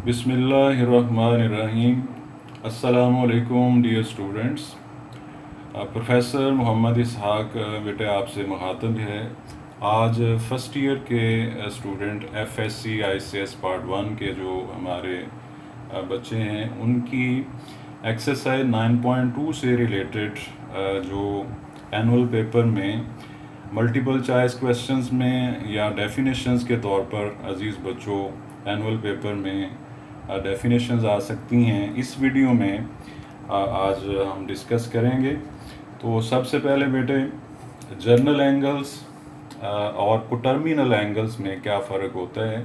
बिस्मिल्लाहिर्रहमानिर्रहीम। अस्सलामुअलैकुम dear students. Professor Mohammad इसहाक बेटे आपसे मुखातब है। आज फ़र्स्ट ईयर के स्टूडेंट एफएससी आईसीएस पार्ट 1 के जो हमारे बच्चे हैं उनकी एक्सरसाइज 9.2 से रिलेटेड जो एनुअल पेपर में मल्टीपल चॉइस क्वेश्चंस में या डेफिनेशंस के तौर पर अज़ीज़ बच्चों एनुअल पेपर में डेफिनेशंस आ सकती हैं, इस वीडियो में आज हम डिस्कस करेंगे। तो सबसे पहले बेटे जर्नल एंगल्स और कोटर्मिनल एंगल्स में क्या फ़र्क होता है,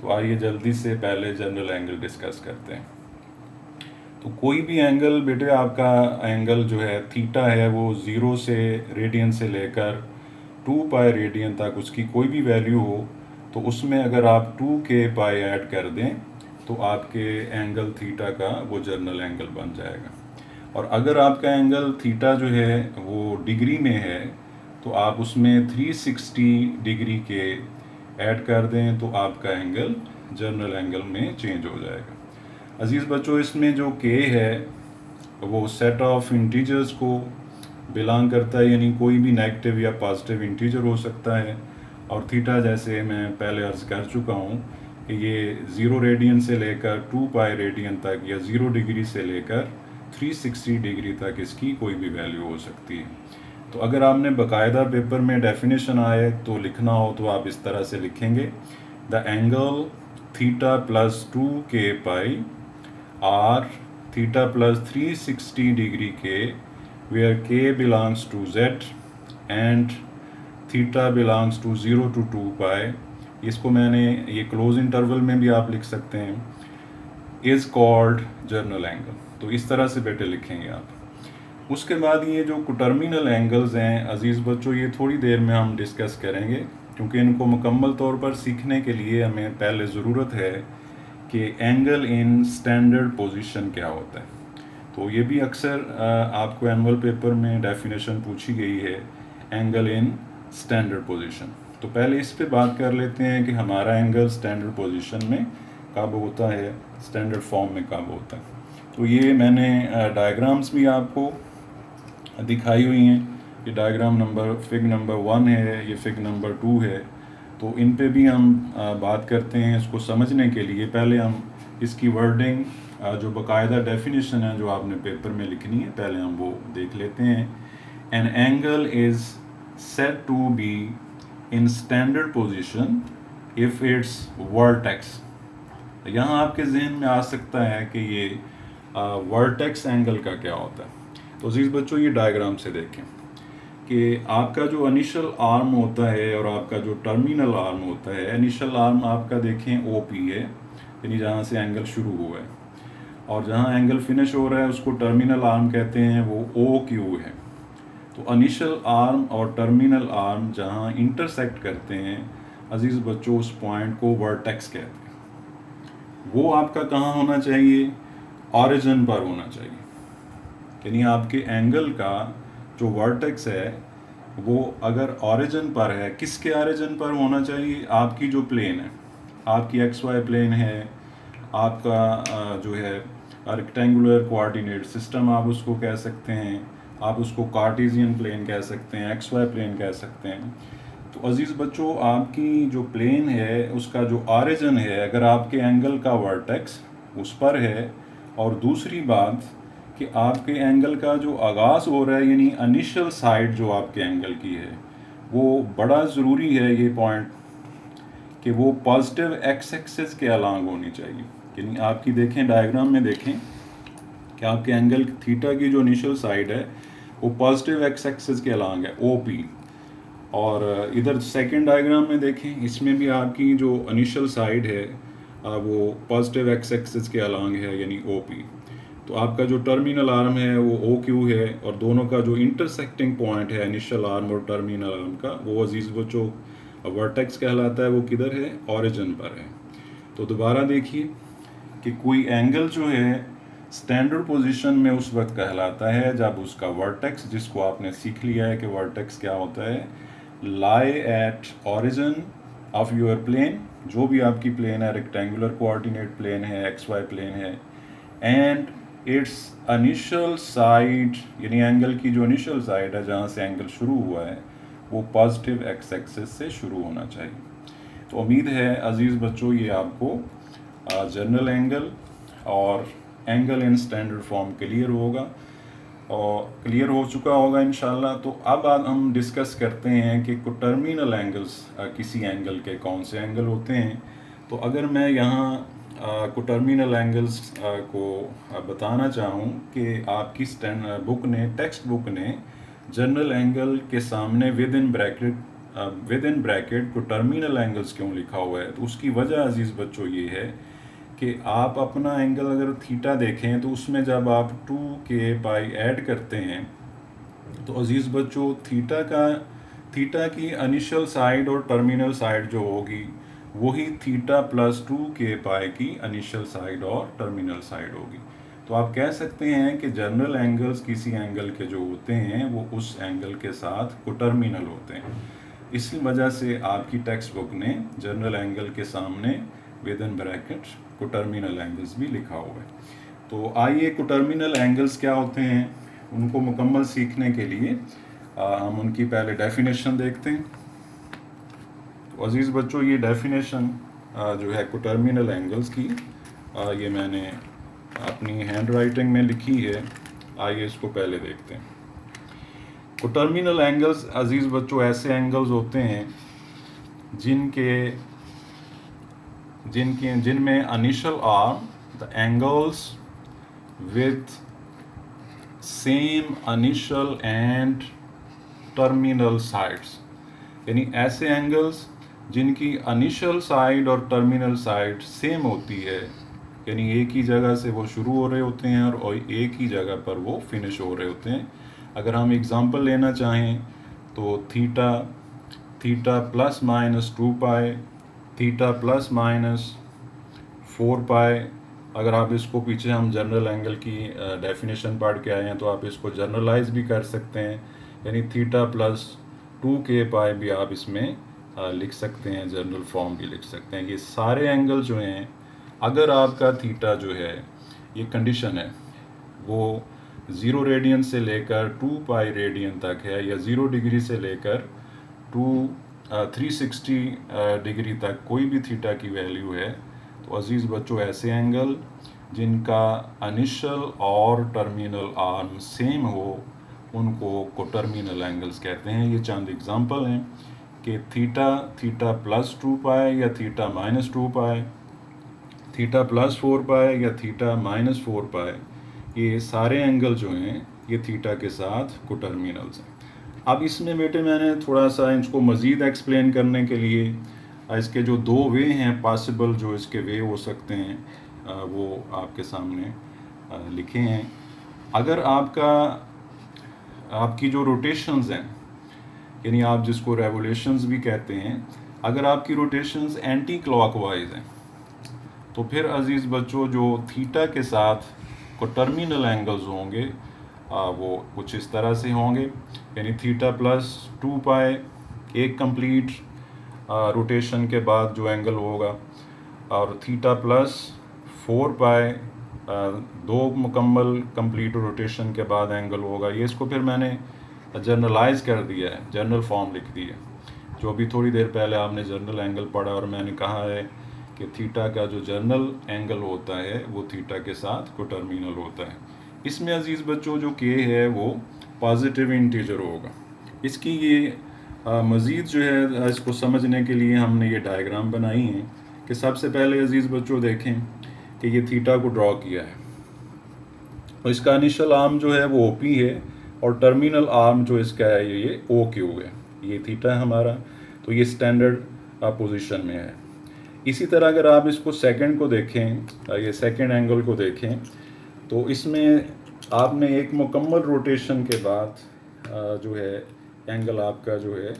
तो आइए जल्दी से पहले जनरल एंगल डिस्कस करते हैं। तो कोई भी एंगल बेटे, आपका एंगल जो है थीटा है वो 0 से रेडियन से लेकर 2 पाई रेडियन तक उसकी कोई भी वैल्यू हो, तो उसमें अगर आप 2k पाई ऐड कर दें तो आपके एंगल थीटा का वो जर्नल एंगल बन जाएगा। और अगर आपका एंगल थीटा जो है वो डिग्री में है तो आप उसमें 360 डिग्री के ऐड कर दें तो आपका एंगल जर्नल एंगल में चेंज हो जाएगा। अज़ीज़ बच्चों, इसमें जो k है वो सेट ऑफ इंटीजर्स को बिलोंग करता है, यानी कोई भी नेगेटिव या पॉजिटिव इंटीजर हो सकता है। और थीटा जैसे मैं पहले अर्ज़ कर चुका हूँ कि ये 0 रेडियन से लेकर 2 पाई रेडियन तक या 0 डिग्री से लेकर 360 डिग्री तक इसकी कोई भी वैल्यू हो सकती है। तो अगर आपने बाकायदा पेपर में डेफिनेशन आए तो लिखना हो तो आप इस तरह से लिखेंगे, the angle theta plus 2k pi or theta plus 360 degree के where k belongs to z and theta belongs to 0 to 2 pi, इसको मैंने ये क्लोज इंटरवल में भी आप लिख सकते हैं, इज़ कॉल्ड जर्नल एंगल। तो इस तरह से बेटे लिखेंगे आप। उसके बाद ये जो कोटर्मिनल एंगल्स हैं अज़ीज़ बच्चों, ये थोड़ी देर में हम डिस्कस करेंगे, क्योंकि इनको मुकम्मल तौर पर सीखने के लिए हमें पहले ज़रूरत है कि एंगल इन स्टैंडर्ड पोजीशन क्या होता है। तो ये भी अक्सर आपको एनुअल पेपर में डेफिनेशन पूछी गई है, एंगल इन स्टैंडर्ड पोजीशन। तो पहले इस पे बात कर लेते हैं कि हमारा एंगल स्टैंडर्ड पोजीशन में कब होता है, स्टैंडर्ड फॉर्म में कब होता है। तो ये मैंने डायग्राम्स भी आपको दिखाई हुई हैं। ये डायग्राम फिग नंबर 1 है, ये फिग नंबर 2 है। तो इन पे भी हम बात करते हैं। इसको समझने के लिए पहले हम इसकी वर्डिंग जो बाकायदा डेफिनेशन है जो आपने पेपर में लिखनी है, पहले हम वो देख लेते हैं। An angle is said to be in standard position if its vertex. यहाँ आपके जहन में आ सकता है कि ये वर्टेक्स एंगल का क्या होता है। तो अजीज़ बच्चों, ये डायग्राम से देखें कि आपका जो इनिशियल आर्म होता है और आपका जो टर्मिनल आर्म होता है, इनिशियल आर्म आपका देखें OP है, यानी जहाँ से एंगल शुरू हुआ है, और जहाँ एंगल फिनिश हो रहा है उसको टर्मिनल आर्म कहते हैं, वो OQ है। तो इनिशियल आर्म और टर्मिनल आर्म जहाँ इंटरसेक्ट करते हैं अजीज़ बच्चों, उस पॉइंट को वर्टेक्स कहते हैं। वो आपका कहाँ होना चाहिए? ऑरिजिन पर होना चाहिए। यानी आपके एंगल का जो वर्टेक्स है वो अगर ऑरिजिन पर है, किसके ऑरिजिन पर होना चाहिए? आपकी जो प्लेन है, आपकी XY प्लेन है, आपका जो है रेक्टेंगुलर कोऑर्डिनेट सिस्टम आप उसको कह सकते हैं, आप उसको कार्टेशियन प्लेन कह सकते हैं, XY प्लेन कह सकते हैं। तो अज़ीज़ बच्चों, आपकी जो प्लेन है उसका जो ऑरिजिन है, अगर आपके एंगल का वर्टेक्स उस पर है, और दूसरी बात कि आपके एंगल का जो आगाज़ हो रहा है, यानी इनिशियल साइड जो आपके एंगल की है, वो बड़ा ज़रूरी है ये पॉइंट कि वो पॉजिटिव एक्स एक्सिस के अलांग होनी चाहिए। यानी आपकी देखें डायग्राम में देखें कि आपके एंगल थीटा की जो इनिशियल साइड है वो पॉजिटिव एक्स एक्सिस के अलांग है, OP। और इधर सेकंड डायग्राम में देखें, इसमें भी आपकी जो इनिशियल साइड है वो पॉजिटिव एक्स एक्सिस के अलांग है, यानी OP। तो आपका जो टर्मिनल आर्म है वो OQ है, और दोनों का जो इंटरसेक्टिंग पॉइंट है इनिशियल आर्म और टर्मिनल आर्म का, वो अजीज़ बच्चों वर्टेक्स कहलाता है। वो किधर है? ऑरिजिन पर है। तो दोबारा देखिए कि कोई एंगल जो है स्टैंडर्ड पोजीशन में उस वक्त कहलाता है जब उसका वर्टेक्स, जिसको आपने सीख लिया है कि वर्टेक्स क्या होता है, lie at origin of your plane जो भी आपकी प्लेन है, रेक्टेंगुलर कोऑर्डिनेट प्लेन है, एक्स वाई प्लेन है, एंड इट्स इनिशियल साइड, यानी एंगल की जो इनिशियल साइड है जहाँ से एंगल शुरू हुआ है वो पॉजिटिव एक्स एक्सिस से शुरू होना चाहिए। तो उम्मीद है अजीज़ बच्चों ये आपको जनरल एंगल और angle in standard form clear होगा और क्लियर हो चुका होगा इंशाल्लाह। तो अब आज हम डिस्कस करते हैं कि टर्मिनल एंगल्स किसी एंगल के कौन से एंगल होते हैं। तो अगर मैं यहाँ टर्मिनल एंगल्स को बताना चाहूँ कि आपकी बुक ने, टेक्स्ट बुक ने जनरल एंगल के सामने with in bracket terminal angles क्यों लिखा हुआ है, तो उसकी वजह अजीज़ बच्चों ये है कि आप अपना एंगल अगर थीटा देखें तो उसमें जब आप 2k पाई ऐड करते हैं तो अजीज़ बच्चों थीटा की इनिशियल साइड और टर्मिनल साइड जो होगी वही थीटा प्लस 2k पाई की इनिशियल साइड और टर्मिनल साइड होगी। तो आप कह सकते हैं कि जनरल एंगल्स किसी एंगल के जो होते हैं वो उस एंगल के साथ कोटर्मिनल होते हैं। इसी वजह से आपकी टेक्स्ट बुक ने जनरल एंगल के सामने with in bracket coterminal angles भी लिखा हुआ है। तो आइए कोटर्मिनल एंगल्स क्या होते हैं उनको मुकम्मल सीखने के लिए हम उनकी पहले डेफिनेशन देखते हैं। तो अजीज़ बच्चों ये डेफिनेशन जो है कोटर्मिनल एंगल्स की ये मैंने अपनी हैंड राइटिंग में लिखी है। आइए इसको पहले देखते हैं। कोटर्मिनल एंगल्स अजीज़ बच्चों ऐसे एंगल्स होते हैं जिनमें initial arm the angles with same initial and terminal sides, यानी ऐसे एंगल्स जिनकी इनिशियल साइड और टर्मिनल साइड सेम होती है, यानी एक ही जगह से वो शुरू हो रहे होते हैं और एक ही जगह पर वो फिनिश हो रहे होते हैं। अगर हम एग्जांपल लेना चाहें तो थीटा प्लस माइनस 2 पाई, थीटा प्लस माइनस 4 पाई। अगर आप इसको पीछे हम जनरल एंगल की डेफिनेशन पढ़ के आए हैं तो आप इसको जनरलाइज भी कर सकते हैं, यानी थीटा प्लस 2k पाई भी आप इसमें लिख सकते हैं, जनरल फॉर्म भी लिख सकते हैं। ये सारे एंगल जो हैं अगर आपका थीटा जो है ये कंडीशन है वो 0 रेडियन से लेकर 2 पाई रेडियन तक है या 0 डिग्री से लेकर 360 डिग्री तक कोई भी थीटा की वैल्यू है, तो अजीज़ बच्चों ऐसे एंगल जिनका इनिशियल और टर्मिनल आर्म सेम हो उनको कोटर्मिनल एंगल्स कहते हैं। ये चंद एग्जांपल हैं कि थीटा प्लस 2 पाई या थीटा माइनस 2 पाई, थीटा प्लस 4 पाई या थीटा माइनस 4 पाई, ये सारे एंगल जो हैं ये थीटा के साथ कोटर्मिनल्स हैं। अब इसमें बेटे मैंने थोड़ा सा इसको मज़ीद एक्सप्लेन करने के लिए इसके जो दो वे हैं पॉसिबल, जो इसके वे हो सकते हैं वो आपके सामने लिखे हैं। अगर आपकी जो रोटेशंस हैं, यानी आप जिसको रेवोल्यूशंस भी कहते हैं, अगर आपकी रोटेशंस एंटी क्लॉकवाइज हैं तो फिर अजीज़ बच्चों जो थीटा के साथ कोटर्मिनल एंगल्स होंगे वो कुछ इस तरह से होंगे, यानी थीटा प्लस 2 पाई एक कंप्लीट रोटेशन के बाद जो एंगल होगा, और थीटा प्लस 4 पाई 2 मुकम्मल कंप्लीट रोटेशन के बाद एंगल होगा। ये इसको फिर मैंने जनरलाइज कर दिया है, जनरल फॉर्म लिख दी है। जो अभी थोड़ी देर पहले आपने जनरल एंगल पढ़ा और मैंने कहा है कि थीटा का जो जनरल एंगल होता है वो थीटा के साथ कोटर्मिनल होता है। इसमें अजीज़ बच्चों जो के है वो पॉजिटिव इंटीजर होगा। इसकी ये मज़ीद जो है इसको समझने के लिए हमने ये डायग्राम बनाई है कि सबसे पहले अजीज़ बच्चों देखें कि ये थीटा को ड्रॉ किया है और इसका इनिशियल आर्म जो है वो OP है और टर्मिनल आर्म जो इसका है ये OQ है। ये थीटा है हमारा, तो ये स्टैंडर्ड पोजीशन में है। इसी तरह अगर आप इसको सेकंड को देखें, ये सेकंड एंगल को देखें, तो इसमें आपने एक मुकम्मल रोटेशन के बाद जो है एंगल आपका जो है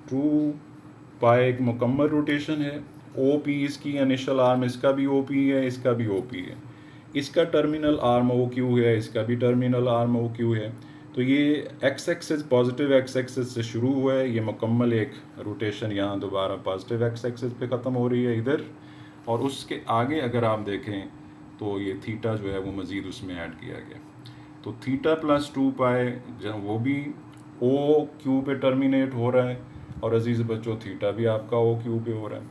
2 पाई एक मुकम्मल रोटेशन है। OP इसकी इनिशियल आर्म, इसका भी OP है, इसका भी OP है, इसका टर्मिनल आर्म OQ है, इसका भी टर्मिनल आर्म OQ है। तो ये x axis positive x axis से शुरू हुआ है, ये मुकम्मल एक रोटेशन यहाँ दोबारा पॉजिटिव एक्स एक्सिस पे ख़त्म हो रही है इधर, और उसके आगे अगर आप देखें तो ये थीटा जो है वो मज़ीद उसमें ऐड किया गया। तो थीटा प्लस 2 पाई जब वो भी ओ क्यू पे टर्मिनेट हो रहा है, और अजीज़ बच्चों थीटा भी आपका ओ क्यू पे हो रहा है,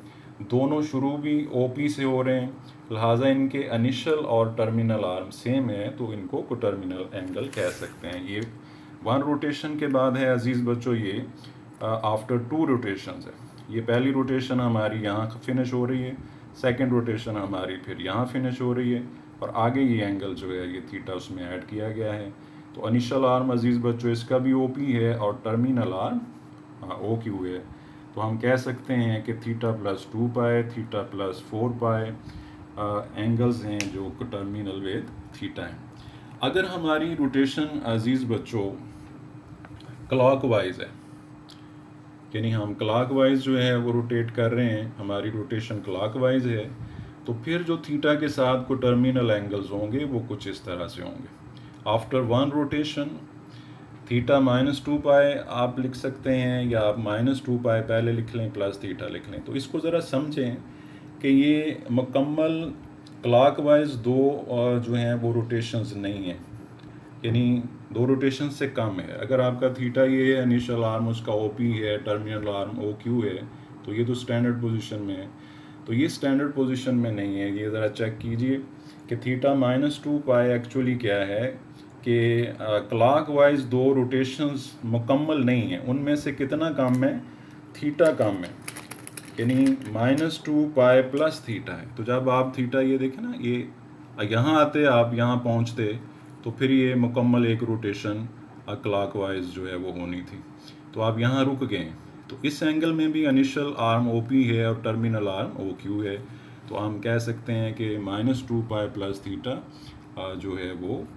दोनों शुरू भी ओ पी से हो रहे हैं, लिहाजा इनके इनिशियल और टर्मिनल आर्म सेम है, तो इनको कोटर्मिनल एंगल कह सकते हैं। ये वन रोटेशन के बाद है अजीज़ बच्चों, ये आफ्टर 2 रोटेशंस है। ये पहली रोटेशन हमारी यहाँ फिनिश हो रही है, सेकंड रोटेशन हमारी फिर यहाँ फिनिश हो रही है, और आगे ये एंगल जो है ये थीटा उसमें ऐड किया गया है। तो इनिशियल आर्म अजीज़ बच्चों इसका भी ओ पी है और टर्मिनल आर्म ओ क्यू है। तो हम कह सकते हैं कि थीटा प्लस 2 पाई, थीटा प्लस 4 पाई एंगल्स हैं जो टर्मिनल विद थीटा हैं। अगर हमारी रोटेशन अजीज़ बच्चों क्लॉकवाइज है, यानी हम क्लॉकवाइज जो है वो रोटेट कर रहे हैं, हमारी रोटेशन क्लॉकवाइज है, तो फिर जो थीटा के साथ को टर्मिनल एंगल्स होंगे वो कुछ इस तरह से होंगे। आफ्टर वन रोटेशन थीटा -2 पाई आप लिख सकते हैं, या आप -2 पाई पहले लिख लें प्लस थीटा लिख लें। तो इसको ज़रा समझें कि ये मुकम्मल क्लॉकवाइज दो जो हैं वो रोटेशंस नहीं हैं, यानी 2 रोटेशन से कम है। अगर आपका थीटा ये है, इनिशियल आर्म उसका ओ पी है, टर्मिनल आर्म ओ क्यू है, तो ये तो स्टैंडर्ड पोजीशन में है। तो ये स्टैंडर्ड पोजीशन में नहीं है। ये ज़रा चेक कीजिए कि थीटा -2 पाई एक्चुअली क्या है कि क्लॉकवाइज 2 रोटेशंस मुकम्मल नहीं है, उनमें से कितना कम है, थीटा कम है, यानी -2 पाई प्लस थीटा है। तो जब आप थीटा ये देखें ना, ये यहाँ आते आप यहाँ पहुँचते, तो फिर ये मुकम्मल एक रोटेशन क्लॉकवाइज जो है वो होनी थी, तो आप यहाँ रुक गए। तो इस एंगल में भी इनिशियल आर्म ओ पी है और टर्मिनल आर्म ओ क्यू है, तो हम कह सकते हैं कि -2 पाई प्लस थीटा जो है वो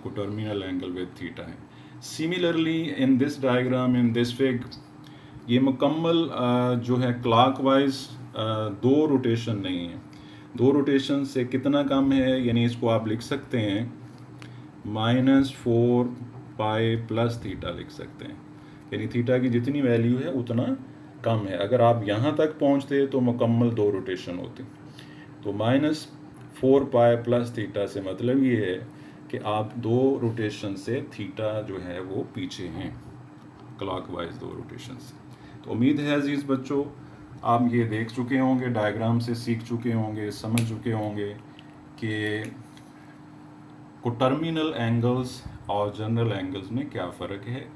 कोटर्मिनल एंगल विद थीटा है। Similarly in this diagram, in this fig, ये मुकम्मल जो है क्लॉकवाइज 2 रोटेशन नहीं है, 2 रोटेशन से कितना कम है, यानी इसको आप लिख सकते हैं -4 पाई प्लस थीटा लिख सकते हैं, यानी थीटा की जितनी वैल्यू है उतना कम है। अगर आप यहाँ तक पहुँचते तो मुकम्मल 2 रोटेशन होती। तो -4 पाई प्लस थीटा से मतलब ये है कि आप 2 रोटेशन से थीटा जो है वो पीछे हैं, क्लॉकवाइज 2 रोटेशन से। तो उम्मीद है अजीज़ बच्चों आप ये देख चुके होंगे, डायग्राम से सीख चुके होंगे, समझ चुके होंगे कि कोटर्मिनल एंगल्स और जनरल एंगल्स में क्या फ़र्क है।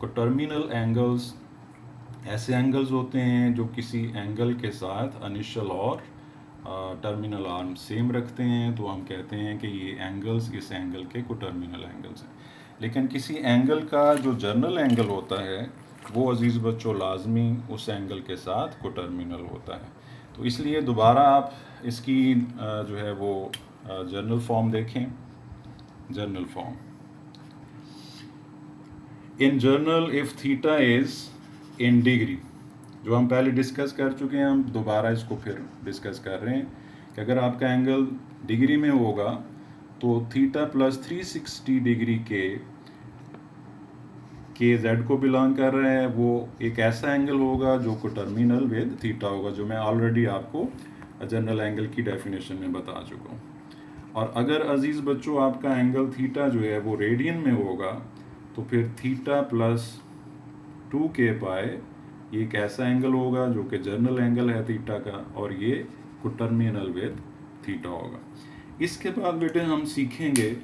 कोटर्मिनल एंगल्स ऐसे एंगल्स होते हैं जो किसी एंगल के साथ इनिशियल और टर्मिनल आर्म सेम रखते हैं, तो हम कहते हैं कि ये एंगल्स इस एंगल के कोटर्मिनल एंगल्स हैं। लेकिन किसी एंगल का जो जनरल एंगल होता है वो अजीज़ बच्चों लाजमी उस एंगल के साथ कोटर्मिनल होता है। तो इसलिए दोबारा आप इसकी जो है वो जनरल फॉर्म देखें। General form in general if theta is in degree, जो हम पहले डिस्कस कर चुके हैं, हम दोबारा इसको फिर डिस्कस कर रहे हैं कि अगर आपका एंगल डिग्री में होगा तो थीटा प्लस 360 डिग्री के जेड को बिलोंग कर रहा है, वो एक ऐसा एंगल होगा जो कोटर्मिनल विद थीटा होगा, जो मैं ऑलरेडी आपको जनरल एंगल की डेफिनेशन में बता चुका हूँ। और अगर अजीज़ बच्चों आपका एंगल थीटा जो है वो रेडियन में होगा तो फिर थीटा प्लस 2k पाई ये एक ऐसा एंगल होगा जो कि जनरल एंगल है थीटा का, और ये कोटर्मिनल विद थीटा होगा। इसके बाद बेटे हम सीखेंगे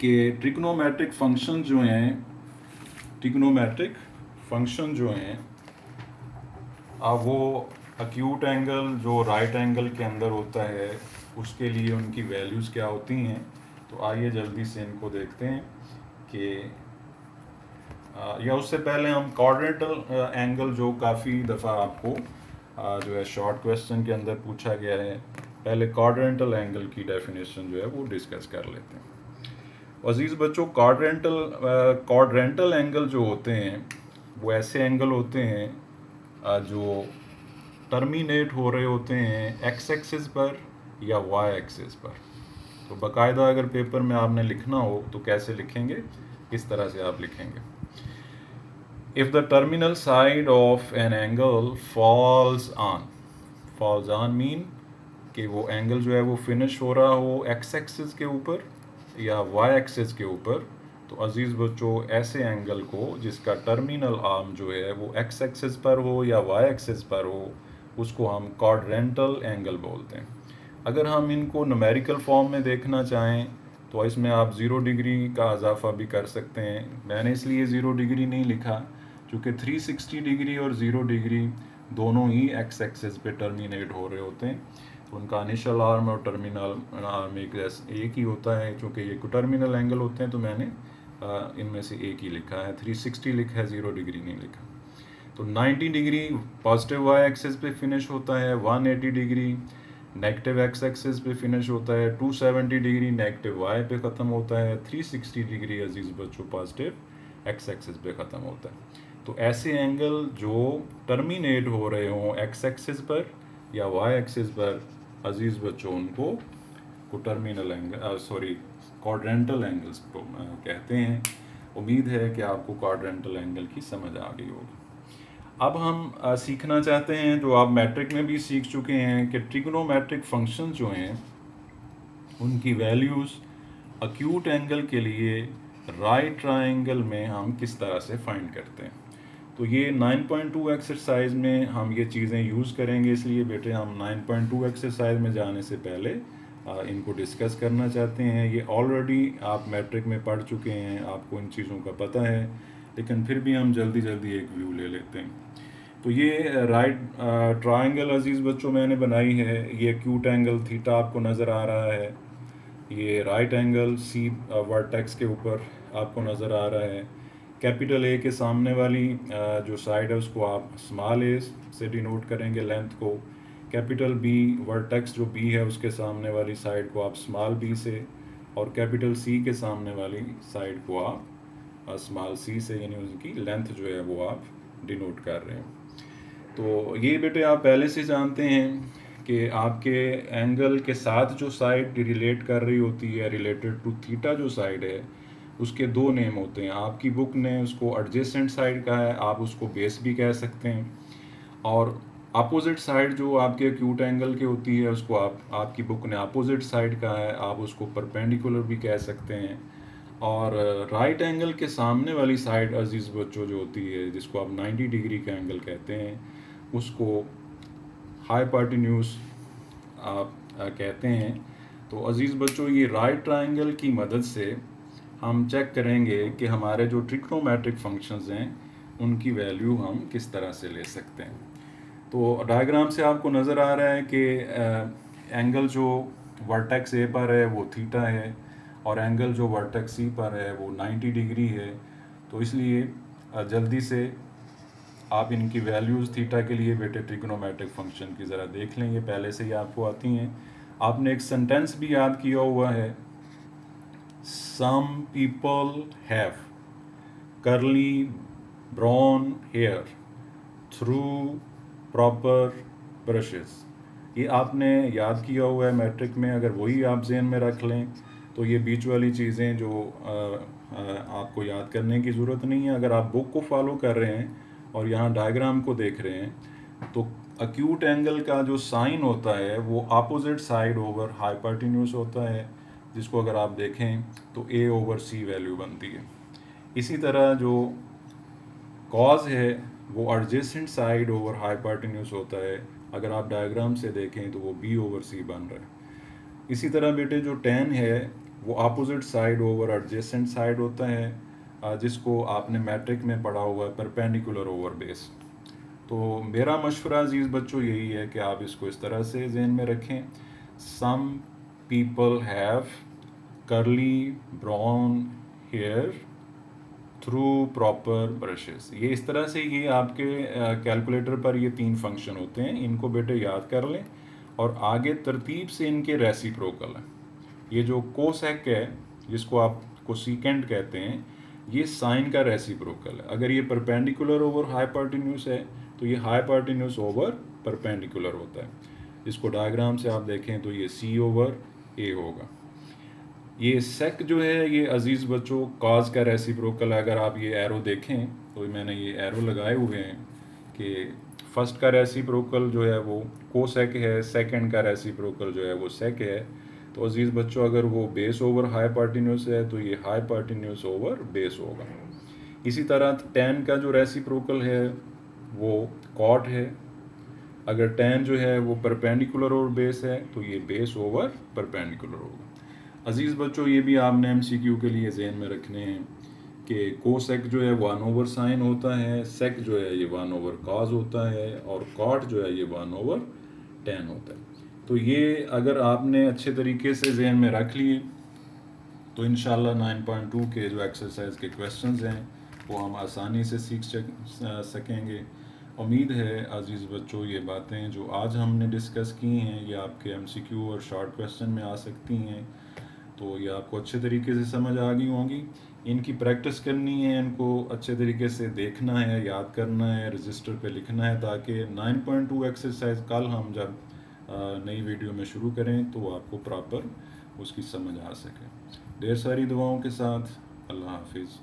कि ट्रिग्नोमेट्रिक फंक्शन जो हैं, ट्रिग्नोमेट्रिक फंक्शन जो हैं वो एक्यूट एंगल जो राइट एंगल के अंदर होता है उसके लिए उनकी वैल्यूज़ क्या होती हैं। तो आइए जल्दी से इनको देखते हैं कि या उससे पहले हम क्वाड्रेंटल एंगल जो काफ़ी दफ़ा आपको जो है शॉर्ट क्वेश्चन के अंदर पूछा गया है, पहले क्वाड्रेंटल एंगल की डेफिनेशन जो है वो डिस्कस कर लेते हैं। अजीज़ बच्चों क्वाड्रेंटल एंगल जो होते हैं वो ऐसे एंगल होते हैं जो टर्मिनेट हो रहे होते हैं एक्स एक्सिस पर या वाई एक्सिस पर। तो बाकायदा अगर पेपर में आपने लिखना हो तो कैसे लिखेंगे, इस तरह से आप लिखेंगे। If the terminal side of an angle falls on mean कि वो एंगल जो है वो फिनिश हो रहा हो एक्स एक्सिस के ऊपर या वाई एक्सिस के ऊपर, तो अजीज़ बच्चों ऐसे एंगल को जिसका टर्मिनल आर्म जो है वो एक्स एक्सिस पर हो या वाई एक्सिस पर हो, उसको हम क्वाड्रेंटल एंगल बोलते हैं। अगर हम इनको न्यूमेरिकल फॉर्म में देखना चाहें तो इसमें आप 0 डिग्री का इजाफा भी कर सकते हैं। मैंने इसलिए 0 डिग्री नहीं लिखा क्योंकि 360 डिग्री और 0 डिग्री दोनों ही एक्स एक्सिस पे टर्मिनेट हो रहे होते हैं, तो उनका इनिशियल आर्म और टर्मिनल आर्म एक ही होता है। चूँकि ये टर्मिनल एंगल होते हैं तो मैंने इनमें से एक ही लिखा है, 360 लिखा है, 0 डिग्री नहीं लिखा। तो 90 डिग्री पॉजिटिव वाई एक्सिस पे फिनिश होता है, 180 डिग्री नेगेटिव एक्स एक्सिस पे फिनिश होता है, 270 डिग्री नेगेटिव वाई पे ख़त्म होता है, 360 डिग्री अजीज़ बच्चों पॉजिटिव एक्स एक्सिस पे ख़त्म होता है। तो ऐसे एंगल जो टर्मिनेट हो रहे हों एक्स एक्सिस पर या वाई एक्सिस पर, अजीज़ बच्चों उनको टर्मिनल एंगल क्वाड्रेंटल एंगल्स कहते हैं। उम्मीद है कि आपको क्वाड्रेंटल एंगल की समझ आ गई होगी। अब हम सीखना चाहते हैं, जो आप मैट्रिक में भी सीख चुके हैं, कि ट्रिग्नोमेट्रिक फंक्शन जो हैं उनकी वैल्यूज़ अक्यूट एंगल के लिए राइट ट्रायंगल में हम किस तरह से फाइंड करते हैं। तो ये 9.2 एक्सरसाइज में हम ये चीज़ें यूज़ करेंगे। इसलिए बेटे हम 9.2 एक्सरसाइज में जाने से पहले इनको डिस्कस करना चाहते हैं। ये ऑलरेडी आप मैट्रिक में पढ़ चुके हैं, आपको इन चीज़ों का पता है, लेकिन फिर भी हम जल्दी जल्दी एक व्यू ले लेते हैं। तो ये राइट ट्रायंगल अजीज़ बच्चों मैंने बनाई है। ये एक्यूट एंगल थीटा आपको नज़र आ रहा है, ये राइट एंगल सी वर्टेक्स के ऊपर आपको नज़र आ रहा है। कैपिटल ए के सामने वाली जो साइड है उसको आप स्मॉल ए से डिनोट करेंगे लेंथ को। कैपिटल बी वर्टेक्स जो बी है उसके सामने वाली साइड को आप स्मॉल बी से, और कैपिटल सी के सामने वाली साइड को आप स्मॉल सी से, यानी उनकी लेंथ जो है वो आप डिनोट कर रहे हैं। तो ये बेटे आप पहले से जानते हैं कि आपके एंगल के साथ जो साइड रिलेट कर रही होती है, रिलेटेड टू थीटा जो साइड है, उसके दो नेम होते हैं। आपकी बुक ने उसको एडजेसेंट साइड कहा है, आप उसको बेस भी कह सकते हैं, और अपोजिट साइड जो आपके एक्यूट एंगल के होती है उसको आपकी बुक ने अपोजिट साइड कहा है, आप उसको परपेंडिकुलर भी कह सकते हैं। और राइट एंगल के सामने वाली साइड अजीज़ बच्चों जो होती है, जिसको आप 90 डिग्री का एंगल कहते हैं, उसको हाइपोटेन्यूज आप कहते हैं। तो अजीज़ बच्चों ये राइट ट्रायंगल की मदद से हम चेक करेंगे कि हमारे जो ट्रिग्नोमेट्रिक फंक्शंस हैं उनकी वैल्यू हम किस तरह से ले सकते हैं। तो डायग्राम से आपको नज़र आ रहा है कि एंगल जो वर्टेक्स ए पर है वो थीटा है, और एंगल जो वर्टेक्स सी पर है वो 90 डिग्री है। तो इसलिए जल्दी से आप इनकी वैल्यूज़ थीटा के लिए बेटे ट्रिग्नोमेट्रिक फंक्शन की ज़रा देख लेंगे, पहले से ही आपको आती हैं। आपने एक सेंटेंस भी याद किया हुआ है, some people have curly brown hair through proper brushes. ये आपने याद किया हुआ है मैट्रिक में, अगर वही आप जहन में रख लें तो ये बीच वाली चीज़ें जो आपको याद करने की ज़रूरत नहीं है। अगर आप बुक को फॉलो कर रहे हैं और यहाँ डायग्राम को देख रहे हैं तो अक्यूट एंगल का जो साइन होता है वो अपोजिट साइड ओवर हाइपोटेन्यूज होता है, जिसको अगर आप देखें तो ए ओवर सी वैल्यू बनती है। इसी तरह जो कॉज है वो एडजेसेंट साइड ओवर हाइपोटेन्यूज होता है, अगर आप डायग्राम से देखें तो वो बी ओवर सी बन रहा है। इसी तरह बेटे जो टेन है वो opposite side over adjacent side होता है, जिसको आपने मैट्रिक में पढ़ा हुआ है परपेंडिकुलर ओवर बेस। तो मेरा मशवरा अजीज़ बच्चों यही है कि आप इसको इस तरह से जहन में रखें, some people have curly brown hair through proper brushes. ये इस तरह से, ये आपके कैलकुलेटर पर ये 3 फंक्शन होते हैं, इनको बेटे याद कर लें और आगे तरतीब से इनके रेसिप्रोकल हैं। ये जो कोसेक है जिसको आप कोसेकेंट कहते हैं, ये साइन का रेसिप्रोकल है। अगर ये परपेंडिकुलर ओवर हाइपोटेन्यूज है तो ये हाइपोटेन्यूज ओवर परपेंडिकुलर होता है। इसको डायग्राम से आप देखें तो ये सी ओवर ए होगा। ये सेक जो है ये अज़ीज़ बच्चों काज का रेसिप्रोकल, अगर आप ये एरो देखें तो मैंने ये एरो लगाए हुए हैं कि फर्स्ट का रेसिप्रोकल जो है वो कोसेक है, सेकंड का रेसिप्रोकल जो है वो सेक है। तो अज़ीज़ बच्चों अगर वो बेस ओवर हाइपोटेन्यूज है तो ये हाइपोटेन्यूज ओवर बेस होगा। इसी तरह टेन का जो रेसिप्रोकल है वो कॉट है। अगर टेन जो है वो परपेंडिकुलर और बेस है तो ये बेस ओवर परपेंडिकुलर होगा। अज़ीज़ बच्चों ये भी आपने एमसीक्यू के लिए ज़हन में रखने हैं कि कोसेक जो है 1 ओवर साइन होता है, सेक जो है ये 1 ओवर कॉज होता है, और कॉट जो है ये 1/10 होता है। तो ये अगर आपने अच्छे तरीके से ज़हन में रख लिए तो इंशाल्लाह 9.2 के जो एक्सरसाइज के क्वेश्चंस हैं वो हम आसानी से सीख सकेंगे। उम्मीद है अज़ीज़ बच्चों ये बातें जो आज हमने डिस्कस की हैं ये आपके एमसीक्यू और शॉर्ट क्वेश्चन में आ सकती हैं, तो ये आपको अच्छे तरीके से समझ आ गई होंगी। इनकी प्रैक्टिस करनी है, इनको अच्छे तरीके से देखना है, याद करना है, रजिस्टर पे लिखना है, ताकि 9.2 एक्सरसाइज कल हम जब नई वीडियो में शुरू करें तो आपको प्रॉपर उसकी समझ आ सके। ढेर सारी दुआओं के साथ अल्लाह हाफिज़।